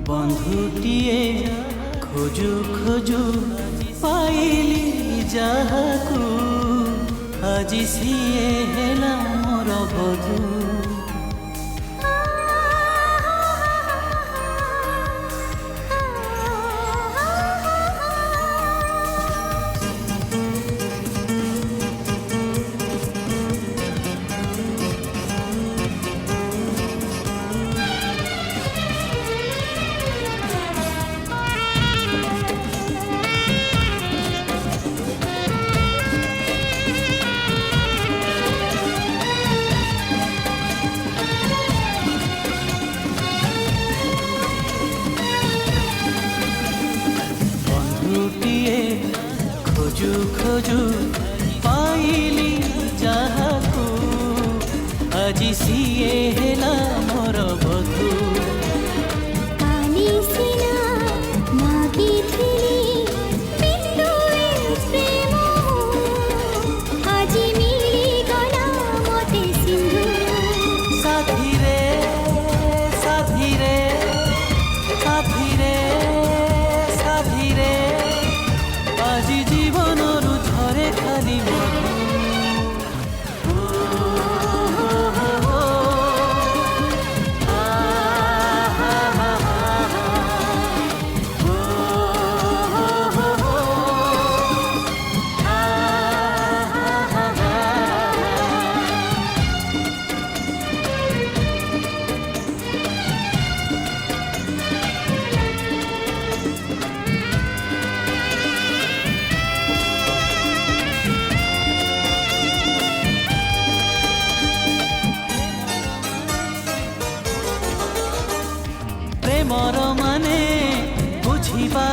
बंधुटीए खोजु खोजु पाइली जाहाकू আজি সিয়ে হেলা মোর বধূ। खोजु खोजु पाइली जाहाकू আজি सिए हेला मोर बधू। साथी रे साथी रे साथी रे साथी रे আজি জীবনরু ঝরে খালি মধু। प्रेमर माने बुझिबा